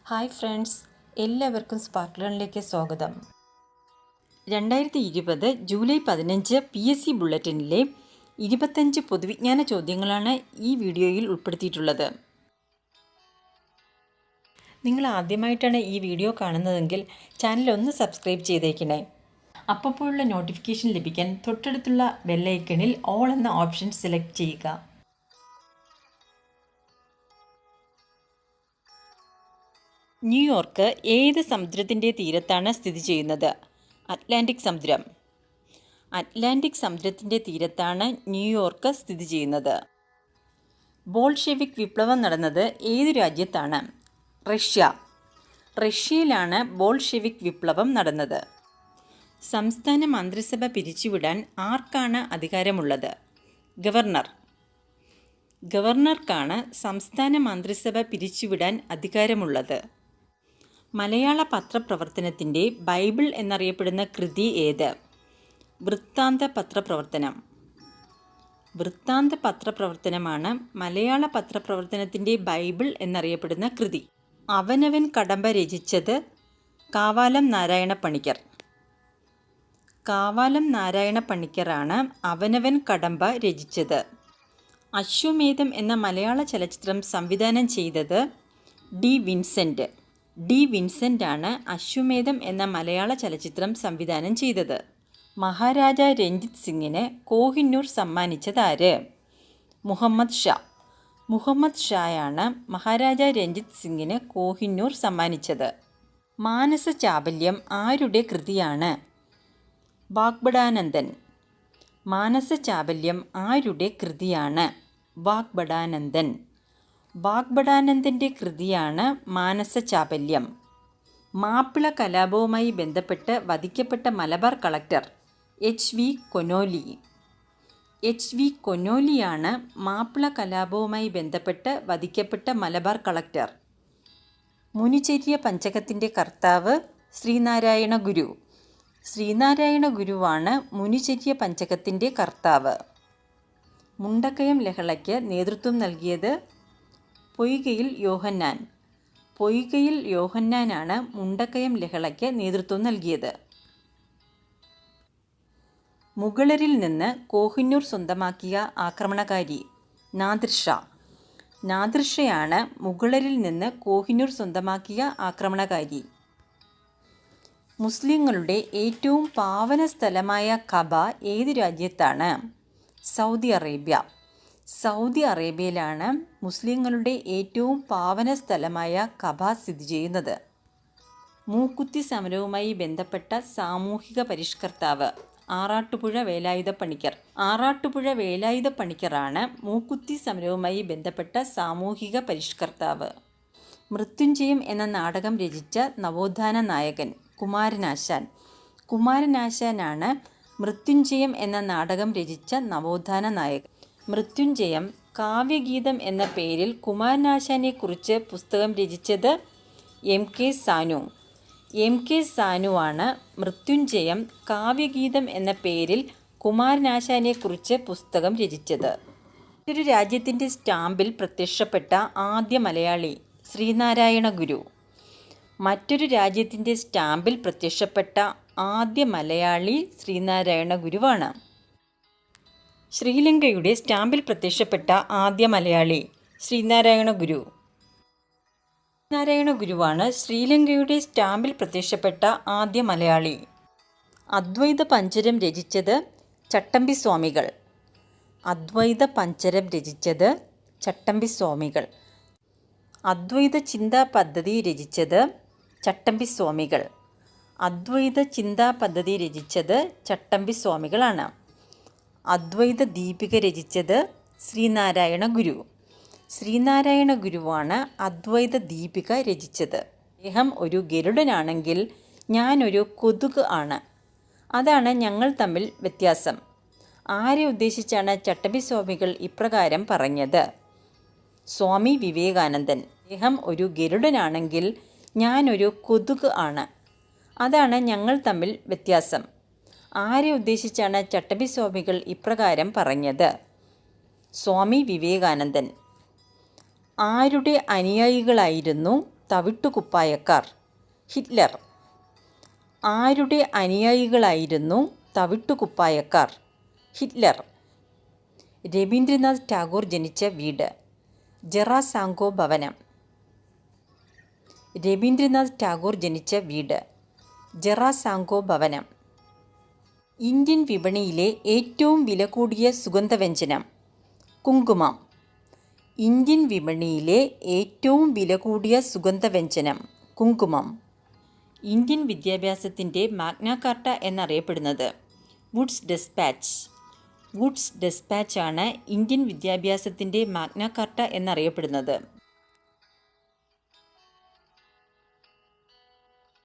Hi friends, എല്ലാവർക്കും സ്പാർക്ക്ലണിലേക്ക് സ്വാഗതം. 2020 July 15 PSC ബുള്ളറ്റിനിലെ 25 പൊതുവിജ്ഞാന ചോദ്യങ്ങളാണ് ഈ വീഡിയോയിൽ ഉൾപ്പെടുത്തിയിട്ടുള്ളത്. നിങ്ങൾ ആദ്യമായിട്ടാണ് ഈ വീഡിയോ കാണുന്നതെങ്കിൽ ചാനൽ ഒന്ന് സബ്സ്ക്രൈബ് ചെയ്തേക്കണേ. അപ്പോഴുള്ള നോട്ടിഫിക്കേഷൻ ലഭിക്കാൻ തൊട്ടടുത്തുള്ള ബെല്ലൈക്കണിൽ ഓൾ എന്ന ഓപ്ഷൻ സെലക്ട് ചെയ്യുക. ന്യൂയോർക്ക് ഏത് സമുദ്രത്തിൻ്റെ തീരത്താണ് സ്ഥിതി ചെയ്യുന്നത്? അറ്റ്ലാന്റിക് സമുദ്രം. അറ്റ്ലാന്റിക് സമുദ്രത്തിൻ്റെ തീരത്താണ് ന്യൂയോർക്ക് സ്ഥിതി ചെയ്യുന്നത്. ബോൾഷെവിക് വിപ്ലവം നടന്നത് ഏതു രാജ്യത്താണ്? റഷ്യ. റഷ്യയിലാണ് ബോൾഷെവിക് വിപ്ലവം നടന്നത്. സംസ്ഥാന മന്ത്രിസഭ പിരിച്ചുവിടാൻ ആർക്കാണ് അധികാരമുള്ളത്? ഗവർണർ. ഗവർണർക്കാണ് സംസ്ഥാന മന്ത്രിസഭ പിരിച്ചുവിടാൻ അധികാരമുള്ളത്. മലയാള പത്രപ്രവർത്തനത്തിൻ്റെ ബൈബിൾ എന്നറിയപ്പെടുന്ന കൃതി ഏത്? വൃത്താന്ത പത്രപ്രവർത്തനം. വൃത്താന്ത പത്രപ്രവർത്തനമാണ് മലയാള പത്രപ്രവർത്തനത്തിൻ്റെ ബൈബിൾ എന്നറിയപ്പെടുന്ന കൃതി. അവനവൻ കടമ്പ രചിച്ചത് കാവാലം നാരായണ പണിക്കർ. കാവാലം നാരായണ പണിക്കറാണ് അവനവൻ കടമ്പ രചിച്ചത്. അശ്വമേധം എന്ന മലയാള ചലച്ചിത്രം സംവിധാനം ചെയ്തത് ഡി വിൻസെൻ്റ്. ഡി വിൻസെൻ്റാണ് അശ്വമേധം എന്ന മലയാള ചലച്ചിത്രം സംവിധാനം ചെയ്തത്. മഹാരാജ രഞ്ജിത് സിംഗിന് കോഹിന്നൂർ സമ്മാനിച്ചതാര്? മുഹമ്മദ് ഷാ. മുഹമ്മദ് ഷായാണ് മഹാരാജ രഞ്ജിത് സിംഗിന് കോഹിന്നൂർ സമ്മാനിച്ചത്. മാനസ ചാബല്യം ആരുടെ കൃതിയാണ്? വാഗ്ഭടാനന്ദൻ. മാനസ ചാബല്യം ആരുടെ കൃതിയാണ്? വാഗ്ഭടാനന്ദൻ. വാഗ്ഭടാനന്ദൻ്റെ കൃതിയാണ് മാനസ ചാബല്യം. മാപ്പിള കലാപവുമായി ബന്ധപ്പെട്ട് വധിക്കപ്പെട്ട Malabar collector HV Conolly. HV കൊനോലിയാണ് മാപ്പിള കലാപവുമായി ബന്ധപ്പെട്ട് വധിക്കപ്പെട്ട മലബാർ കളക്ടർ. മുനിചര്യ പഞ്ചകത്തിൻ്റെ കർത്താവ് ശ്രീനാരായണ ഗുരു. ശ്രീനാരായണ ഗുരുവാണ് മുനിചര്യ പഞ്ചകത്തിൻ്റെ കർത്താവ്. മുണ്ടക്കയം ലഹളയ്ക്ക് നേതൃത്വം നൽകിയത് പൊയ്കയിൽ യോഹന്നാൻ. പൊയ്കയിൽ യോഹന്നാനാണ് മുണ്ടക്കയം ലഹളയ്ക്ക് നേതൃത്വം നൽകിയത്. മുഗളരിൽ നിന്ന് കോഹിന്നൂർ സ്വന്തമാക്കിയ ആക്രമണകാരി നാദിർ ഷാ. നാദിർ ഷയാണ് മുഗളരിൽ നിന്ന് കോഹിന്നൂർ സ്വന്തമാക്കിയ ആക്രമണകാരി. മുസ്ലിങ്ങളുടെ ഏറ്റവും പാവന സ്ഥലമായ കബ ഏത് രാജ്യത്താണ്? Saudi Arabia. സൗദി അറേബ്യയിലാണ് മുസ്ലിങ്ങളുടെ ഏറ്റവും പാവന സ്ഥലമായ കബ സ്ഥിതി ചെയ്യുന്നത്. മൂക്കുത്തി സമരവുമായി ബന്ധപ്പെട്ട സാമൂഹിക പരിഷ്കർത്താവ് ആറാട്ടുപുഴ വേലായുധ പണിക്കർ. ആറാട്ടുപുഴ വേലായുധ പണിക്കറാണ് മൂക്കുത്തി സമരവുമായി ബന്ധപ്പെട്ട സാമൂഹിക പരിഷ്കർത്താവ്. മൃത്യുഞ്ജയം എന്ന നാടകം രചിച്ച നവോത്ഥാന നായകൻ കുമാരനാശാൻ. കുമാരനാശാനാണ് മൃത്യുഞ്ജയം എന്ന നാടകം രചിച്ച നവോത്ഥാന നായകൻ. മൃത്യുഞ്ജയം കാവ്യഗീതം എന്ന പേരിൽ കുമാരനാശാനെക്കുറിച്ച് പുസ്തകം രചിച്ചത് MK സാനു. MK സാനുവാണ് മൃത്യുഞ്ജയം കാവ്യഗീതം എന്ന പേരിൽ കുമാരനാശാനെക്കുറിച്ച് പുസ്തകം രചിച്ചത്. മറ്റൊരു രാജ്യത്തിൻ്റെ സ്റ്റാമ്പിൽ പ്രത്യക്ഷപ്പെട്ട ആദ്യ മലയാളി ശ്രീനാരായണ ഗുരു. മറ്റൊരു രാജ്യത്തിൻ്റെ സ്റ്റാമ്പിൽ പ്രത്യക്ഷപ്പെട്ട ആദ്യ മലയാളി ശ്രീനാരായണ ഗുരുവാണ്. ശ്രീലങ്കയുടെ സ്റ്റാമ്പിൽ പ്രത്യക്ഷപ്പെട്ട ആദ്യ മലയാളി ശ്രീനാരായണ ഗുരു. നാരായണ ഗുരുവാണ് ശ്രീലങ്കയുടെ സ്റ്റാമ്പിൽ പ്രത്യക്ഷപ്പെട്ട ആദ്യ മലയാളി. അദ്വൈത പഞ്ചരം രചിച്ചത് ചട്ടമ്പി സ്വാമികൾ. അദ്വൈത പഞ്ചരം രചിച്ചത് ചട്ടമ്പി സ്വാമികൾ. അദ്വൈത ചിന്താ പദ്ധതി രചിച്ചത് ചട്ടമ്പി സ്വാമികൾ. അദ്വൈത ചിന്താ പദ്ധതി രചിച്ചത് ചട്ടമ്പി സ്വാമികളാണ്. അദ്വൈത ദീപിക രചിച്ചത് ശ്രീനാരായണ ഗുരു. ശ്രീനാരായണ ഗുരുവാണ് അദ്വൈത ദീപിക രചിച്ചത്. അദ്ദേഹം ഒരു ഗരുഡനാണെങ്കിൽ ഞാനൊരു കൊതുക് ആണ്. അതാണ് ഞങ്ങൾ തമ്മിൽ വ്യത്യാസം. ആരെ ഉദ്ദേശിച്ചാണ് ചട്ടമ്പി സ്വാമികൾ ഇപ്രകാരം പറഞ്ഞത്? സ്വാമി വിവേകാനന്ദൻ. അദ്ദേഹം ഒരു ഗരുഡനാണെങ്കിൽ ഞാനൊരു കൊതുക് ആണ്. അതാണ് ഞങ്ങൾ തമ്മിൽ വ്യത്യാസം. ആരെ ഉദ്ദേശിച്ചാണ് ചട്ടമ്പി സ്വാമികൾ ഇപ്രകാരം പറഞ്ഞത്? സ്വാമി വിവേകാനന്ദൻ. ആരുടെ അനുയായികളായിരുന്നു തവിട്ടുകുപ്പായക്കാർ? ഹിറ്റ്ലർ. ആരുടെ അനുയായികളായിരുന്നു തവിട്ടുകുപ്പായക്കാർ? ഹിറ്റ്ലർ. രവീന്ദ്രനാഥ് ടാഗോർ ജനിച്ച വീട്? ജെറാസാങ്കോ ഭവനം. രവീന്ദ്രനാഥ് ടാഗോർ ജനിച്ച വീട്? ജെറാസാങ്കോ ഭവനം. ഇന്ത്യൻ വിപണിയിലെ ഏറ്റവും വില കൂടിയ സുഗന്ധവ്യഞ്ജനം? കുങ്കുമം. ഇന്ത്യൻ വിപണിയിലെ ഏറ്റവും വില കൂടിയ സുഗന്ധവ്യഞ്ജനം? കുങ്കുമം. ഇന്ത്യൻ വിദ്യാഭ്യാസത്തിൻ്റെ മാഗ്ന കാർട്ട എന്നറിയപ്പെടുന്നത്? Wood's Despatch. വുഡ്സ് ഡെസ്പാച്ച് ആണ് ഇന്ത്യൻ വിദ്യാഭ്യാസത്തിൻ്റെ മാഗ്ന കാർട്ട എന്നറിയപ്പെടുന്നത്.